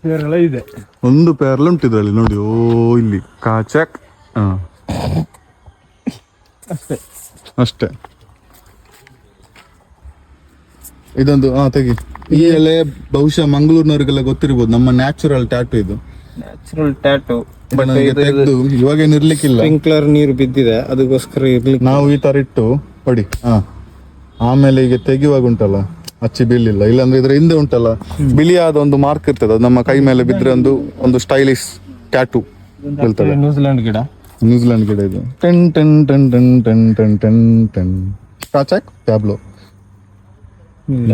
ಪೇರಲ ಇದೆ, ಒಂದು ಪೇರ್ಲ ಉಂಟು ಇದರಲ್ಲಿ ನೋಡಿ. ಓ ಇಲ್ಲಿ ಕಾಚಕ್ ಅಷ್ಟೇ. ಇದೊಂದು ತೆಗಿ. ಈ ಎಲೆ ಬಹುಶಃ ಮಂಗಳೂರಿನವ್ರಿಗೆಲ್ಲ ಗೊತ್ತಿರ್ಬೋದು, ನಮ್ಮ ನ್ಯಾಚುರಲ್ ಟ್ಯಾಟು ಇದು. Natural tattoo. ತೆಗ್ದು ಇವಾಗೇನು ಇರ್ಲಿಕ್ಕಿಲ್ಲ, ಸ್ಪ್ರಿಂಕ್ಲರ್ ನೀರು ಬಿದ್ದಿದೆ ಅದಕ್ಕೋಸ್ಕರ ಇರ್ಲಿಕ್ಕೆ ನಾವು ಈ ತರ ಇಟ್ಟು ಹೊಡಿ. ಆಮೇಲೆ ಈಗ ತೆಗಿಯುವಾಗ ಉಂಟಲ್ಲ ಅಚ್ಚಿ ಬೀಳಿಲ್ಲ, ಇಲ್ಲಾಂದ್ರೆ ಇದ್ರ ಹಿಂದೆ ಉಂಟಲ್ಲ ಬಿಳಿಯಾದ ಒಂದು ಮಾರ್ಕ್ ಇರ್ತದೆ, ಅದು ನಮ್ಮ ಕೈ ಮೇಲೆ ಬಿದ್ರೆ ಒಂದು ಸ್ಟೈಲಿಶ್ ಟ್ಯಾಟು ಬೀಳ್ತದೆ. ನ್ಯೂಜಿಲೆಂಡ್ ಗಿಡ ಇದು ten ten ten ten ten ten ten ten ಕಾಚಾಕ್ ಟ್ಯಾಬ್ಲೋ.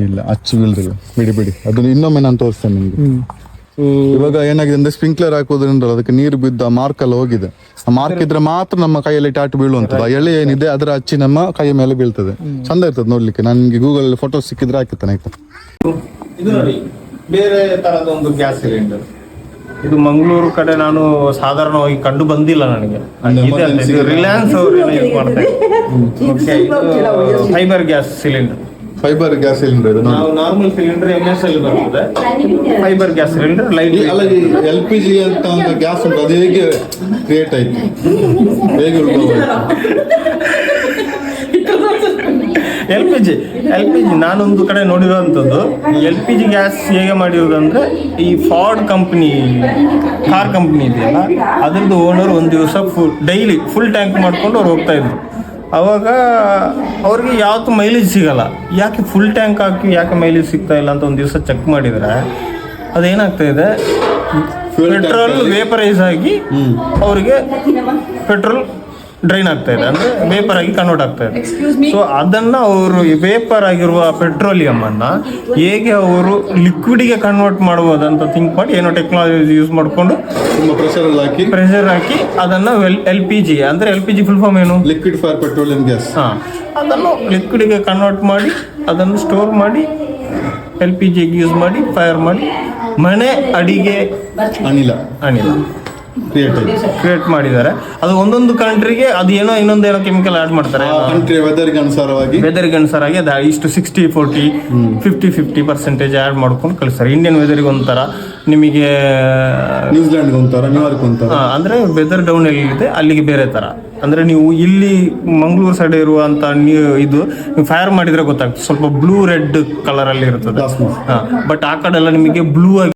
ಇಲ್ಲ ಅಚ್ಚಿ ಬೀಳ್ದಿಲ್ಲ, ಬಿಡಿ ಅದು ಇನ್ನೊಮ್ಮೆ ನಾನು ತೋರಿಸ್ತೇನೆ ನಿಮ್ಗೆ. ಇವಾಗ ಏನಾಗಿದೆ ಅಂದ್ರೆ ಸ್ಪ್ರಿಂಕ್ಲರ್ ಹಾಕೋದ್ರಿಂದ ಅದಕ್ಕೆ ನೀರು ಬಿದ್ದ ಮಾರ್ಕ್ ಎಲ್ಲ ಹೋಗಿದೆ. ಆ ಮಾರ್ಕ್ ಇದ್ರೆ ಮಾತ್ರ ನಮ್ಮ ಕೈಯಲ್ಲಿ ಟ್ಯಾಟು ಬೀಳುವಂತದ್ದು. ಆ ಎಳೆ ಏನಿದೆ ಅದರ ಅಚ್ಚಿ ನಮ್ಮ ಕೈ ಮೇಲೆ ಬೀಳ್ತದೆ, ಚಂದ ಇರ್ತದೆ ನೋಡ್ಲಿಕ್ಕೆ. ನನ್ಗೆ ಗೂಗಲ್ ಫೋಟೋ ಸಿಕ್ಕಿದ್ರೆ ಹಾಕಿರ್ತಾನೆ. ಆಯ್ತಾ, ಇದು ನೋಡಿ ಬೇರೆ ತರದ ಒಂದು ಗ್ಯಾಸ್ ಸಿಲಿಂಡರ್. ಇದು ಮಂಗಳೂರು ಕಡೆ ನಾನು ಸಾಧಾರಣವಾಗಿ ಕಂಡು ಬಂದಿಲ್ಲ ನನಗೆ. ರಿಲಯನ್ಸ್ ಅವರು ಯೂಸ್ ಮಾಡ್ತಾರೆ. Fibre gas cylinder. Fibre gas cylinder. ನಾವು ನಾರ್ಮಲ್ ಸಿಲಿಂಡರ್ MS ಅಲ್ಲಿ ಬರ್ತದೆ, ಫೈಬರ್ ಗ್ಯಾಸ್ ಸಿಲಿಂಡರ್ ಲೈಟ್. ಅಲ್ಲ, LPG ಅಂತ ಒಂದು ಗ್ಯಾಸ್ ಉಂಟು, ಅದು ಹೇಗೆ ಕ್ರಿಯೇಟ್ ಆಯ್ತು, ಹೇಗೆ LPG ನಾನೊಂದು ಕಡೆ ನೋಡಿರುವಂಥದ್ದು. LPG ಗ್ಯಾಸ್ ಹೇಗೆ ಮಾಡಿರೋದಂದ್ರೆ, ಈ ಫಾರ್ಡ್ ಕಂಪ್ನಿ ಕಾರ್ ಕಂಪ್ನಿ ಇದೆಯಲ್ಲ, ಅದ್ರದ್ದು ಓನರ್ ಒಂದು ದಿವಸ ಡೈಲಿ ಫುಲ್ ಟ್ಯಾಂಕ್ ಮಾಡ್ಕೊಂಡು ಅವ್ರು ಹೋಗ್ತಾ ಇದ್ರು. ಅವಾಗ ಅವ್ರಿಗೆ ಯಾವತ್ತು ಮೈಲೇಜ್ ಸಿಗಲ್ಲ. ಯಾಕೆ ಫುಲ್ ಟ್ಯಾಂಕ್ ಹಾಕಿ ಯಾಕೆ ಮೈಲೇಜ್ ಸಿಗ್ತಾ ಇಲ್ಲ ಅಂತ ಒಂದು ದಿವಸ ಚೆಕ್ ಮಾಡಿದರೆ ಅದೇನಾಗ್ತಾ ಇದೆ, ಪೆಟ್ರೋಲ್ ವೇಪರೈಸ್ ಆಗಿ ಅವರಿಗೆ ಪೆಟ್ರೋಲ್ ಡ್ರೈನ್ ಆಗ್ತಾ ಇದೆ, ಅಂದರೆ ವೇಪರ್ ಆಗಿ ಕನ್ವರ್ಟ್ ಆಗ್ತಾ ಇದೆ. ಸೊ ಅದನ್ನು ಅವರು ವೇಪರ್ ಆಗಿರುವ ಪೆಟ್ರೋಲಿಯಂ ಅನ್ನು ಹೇಗೆ ಅವರು ಲಿಕ್ವಿಡ್ಗೆ ಕನ್ವರ್ಟ್ ಮಾಡ್ಬೋದು ಅಂತ ಥಿಂಕ್ ಮಾಡಿ ಏನೋ ಟೆಕ್ನಾಲಜಿ ಯೂಸ್ ಮಾಡಿಕೊಂಡು ಪ್ರೆಷರ್ ಹಾಕಿ ಅದನ್ನು LPG ಅಂದರೆ LPG ಫುಲ್ ಫಾರ್ಮ್ ಏನು, ಲಿಕ್ವಿಡ್ ಫಾರ್ ಪೆಟ್ರೋಲಿಯಂ ಗ್ಯಾಸ್. ಅದನ್ನು ಲಿಕ್ವಿಡ್ಗೆ ಕನ್ವರ್ಟ್ ಮಾಡಿ ಅದನ್ನು ಸ್ಟೋರ್ ಮಾಡಿ LPGಗೆ ಯೂಸ್ ಮಾಡಿ ಫೈರ್ ಮಾಡಿ ಮನೆ ಅಡಿಗೆ ಅನಿಲ ಕ್ರಿಯೇಟ್ ಮಾಡಿದ್ದಾರೆ. ಅದು ಒಂದೊಂದು ಕಂಟ್ರಿಗೆ ಅದು ಏನೋ ಇನ್ನೊಂದೇನೋ ಕೆಮಿಕಲ್ ಆಡ್ ಮಾಡ್ತಾರೆ. ವೆದರ್ಗೆ ಅನುಸಾರವಾಗಿ ಅದು ಇಷ್ಟು 60-40 50% ಆಡ್ ಮಾಡ್ಕೊಂಡು ಕಳಿಸ್ತಾರೆ. ಇಂಡಿಯನ್ ವೆದರ್ಗೆ ಒಂಥರ, ನಿಮಗೆ ನ್ಯೂಜಿಲೆಂಡ್ಗೆ ಒಂಥರ, ನ್ಯೂಯಾರ್ಕ್ ಒಂಥರ. ಅಂದರೆ ವೆದರ್ ಡೌನ್ ಎಲ್ಲಿದೆ ಅಲ್ಲಿಗೆ ಬೇರೆ ಥರ. ಅಂದರೆ ನೀವು ಇಲ್ಲಿ ಮಂಗಳೂರು ಸೈಡ್ ಇರುವಂಥ ಇದು ನೀವು ಫೈರ್ ಮಾಡಿದರೆ ಗೊತ್ತಾಗ್ತದೆ, ಸ್ವಲ್ಪ ಬ್ಲೂ ರೆಡ್ ಕಲರಲ್ಲಿ ಇರ್ತದೆ. ಬಟ್ ಆ ಕಡೆ ಎಲ್ಲ ನಿಮಗೆ ಬ್ಲೂ ಆಗಿ